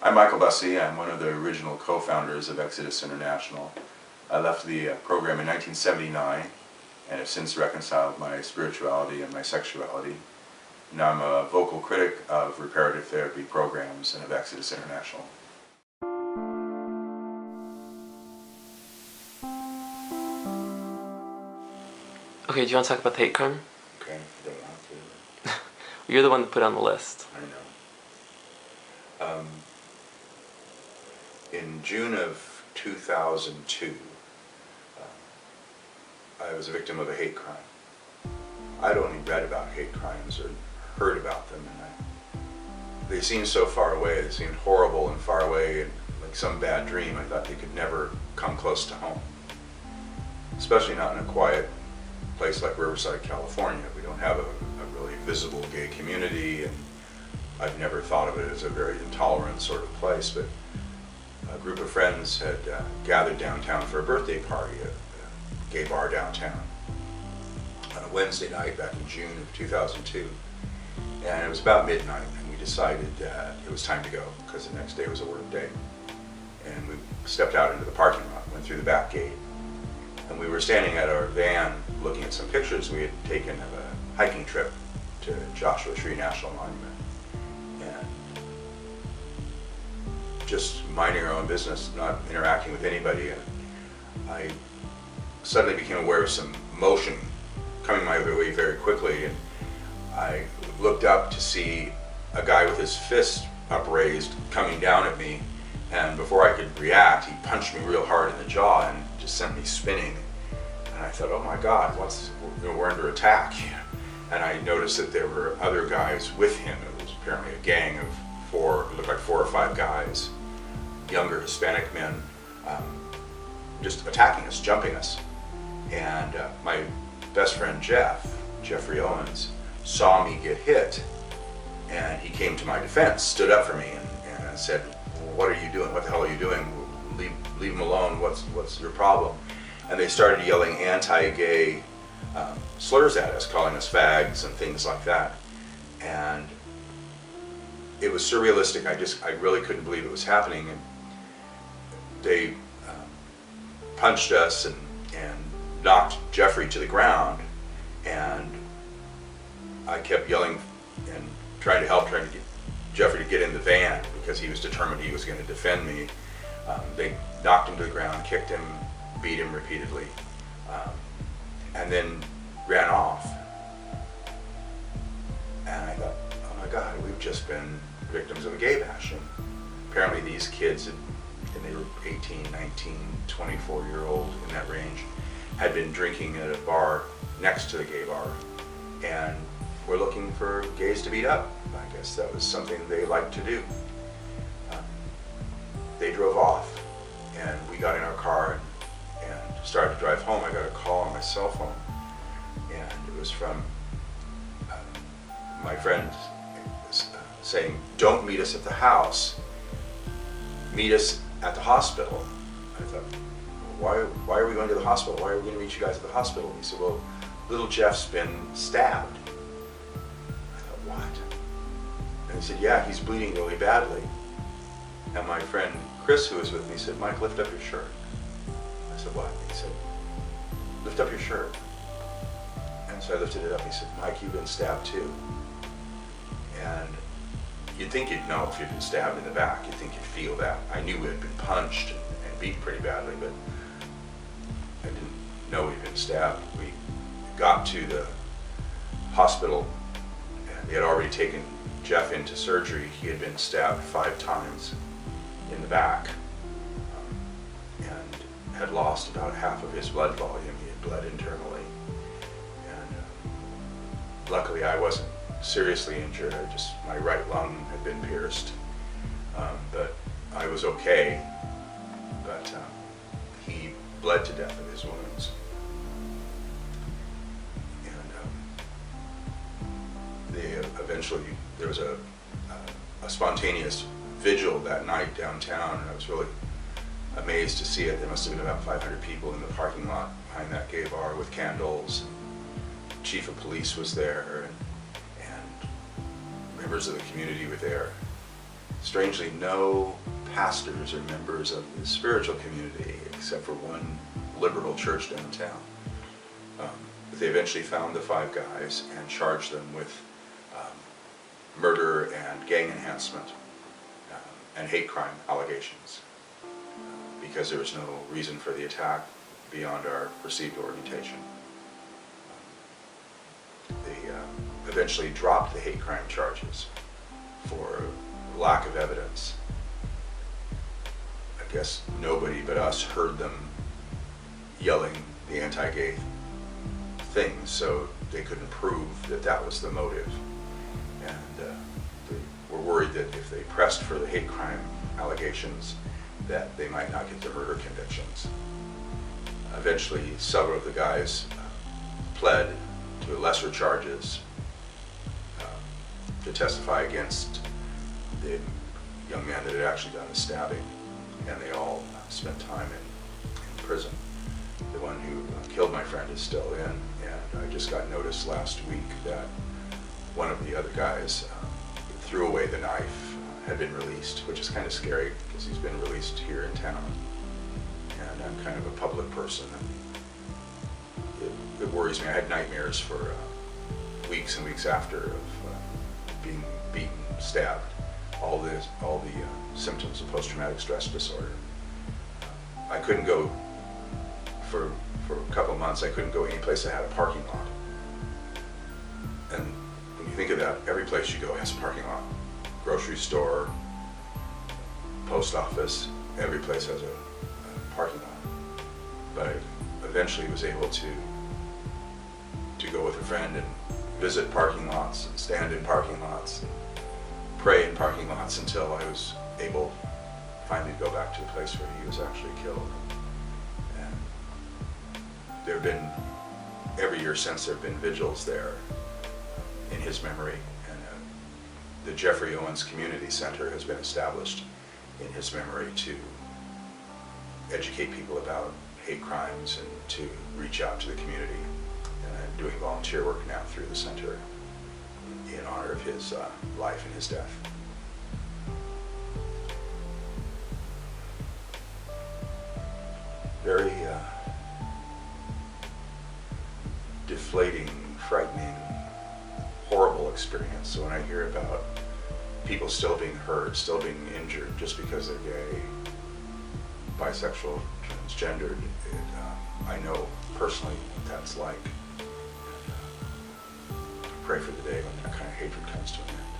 I'm Michael Bussey. I'm one of the original co-founders of Exodus International. I left the program in 1979 and have since reconciled my spirituality and my sexuality. Now I'm a vocal critic of reparative therapy programs and of Exodus International. Okay, do you want to talk about the hate crime? Okay, I don't want to. You're the one that put it on the list. I know. In June of 2002, I was a victim of a hate crime. I'd only read about hate crimes or heard about them, and they seemed so far away. They seemed horrible and far away, and like some bad dream. I thought they could never come close to home, especially not in a quiet place like Riverside, California. We don't have a really visible gay community, and I've never thought of it as a very intolerant sort of place, but a group of friends had gathered downtown for a birthday party at a gay bar downtown on a Wednesday night back in June of 2002. And it was about midnight, and we decided that it was time to go because the next day was a work day. And we stepped out into the parking lot, went through the back gate, and we were standing at our van looking at some pictures we had taken of a hiking trip to Joshua Tree National Monument. And just minding our own business, not interacting with anybody, and I suddenly became aware of some motion coming my way very quickly, and I looked up to see a guy with his fist upraised coming down at me, and before I could react, he punched me real hard in the jaw and just sent me spinning. And I thought, oh my God, we're under attack. And I noticed that there were other guys with him. It was apparently a gang of it looked like 4 or 5 guys, younger Hispanic men, just attacking us, jumping us. And my best friend Jeffrey Owens, saw me get hit, and he came to my defense, stood up for me, and said, what are you doing? What the hell are you doing? Leave him alone. What's your problem? And they started yelling anti-gay slurs at us, calling us fags and things like that. And it was surrealistic. I really couldn't believe it was happening. And they punched us and knocked Jeffrey to the ground, and I kept yelling and trying to get Jeffrey to get in the van because he was determined he was going to defend me. They knocked him to the ground, kicked him, beat him repeatedly, and then ran off. And I thought, oh my God, we've just been victims of a gay bashing. Apparently these kids, and they were 18, 19, 24-year-old, in that range, had been drinking at a bar next to the gay bar, and were looking for gays to beat up. I guess that was something they liked to do. They drove off, and we got in our car and started to drive home. I got a call on my cell phone, and it was from my friend saying, don't meet us at the house, meet us at the hospital. I thought, why are we going to the hospital? Why are we going to meet you guys at the hospital? And he said, well, little Jeff's been stabbed. I thought, what? And he said, yeah, he's bleeding really badly. And my friend Chris, who was with me, said, Mike, lift up your shirt. I said, what? He said, lift up your shirt. And so I lifted it up. He said, Mike, you've been stabbed too. And you'd think you'd know if you'd been stabbed in the back. You'd think you'd feel that. I knew we had been punched and beat pretty badly, but I didn't know we'd been stabbed. We got to the hospital, and they had already taken Jeff into surgery. He had been stabbed 5 times in the back, and had lost about half of his blood volume. He had bled internally, and luckily I wasn't seriously injured. My right lung had been pierced, but I was okay. But he bled to death of his wounds. And eventually there was a spontaneous vigil that night downtown, and I was really amazed to see it. There must have been about 500 people in the parking lot behind that gay bar with candles. The chief of police was there, and members of the community were there. strangely, no pastors or members of the spiritual community, except for one liberal church downtown. But they eventually found the 5 guys and charged them with murder and gang enhancement and hate crime allegations because there was no reason for the attack beyond our perceived orientation. They eventually dropped the hate crime charges for lack of evidence. I guess nobody but us heard them yelling the anti-gay things, so they couldn't prove that that was the motive. And they were worried that if they pressed for the hate crime allegations, that they might not get the murder convictions. Eventually, several of the guys pled to lesser charges to testify against the young man that had actually done the stabbing, and they all spent time in prison. The one who killed my friend is still in, and I just got notice last week that one of the other guys threw away the knife, had been released, which is kind of scary because he's been released here in town. And I'm kind of a public person, and it worries me. I had nightmares for weeks and weeks after of being beaten, stabbed, all the symptoms of post-traumatic stress disorder. I couldn't go for a couple of months. I couldn't go any place that had a parking lot. And when you think of that, every place you go has a parking lot. Grocery store, post office, every place has a parking lot. But I eventually was able to go with a friend and visit parking lots, and stand in parking lots, and pray in parking lots until I was able finally to go back to the place where he was actually killed. And there have been, every year since, there have been vigils there in his memory. And the Jeffrey Owens Community Center has been established in his memory to educate people about hate crimes and to reach out to the community. And I'm doing volunteer work now through the center in honor of his life and his death. Very deflating, frightening, horrible experience. So when I hear about people still being hurt, still being injured just because they're gay, bisexual, transgendered, I know personally what that's like. And, pray for the day when that kind of hatred comes to an end.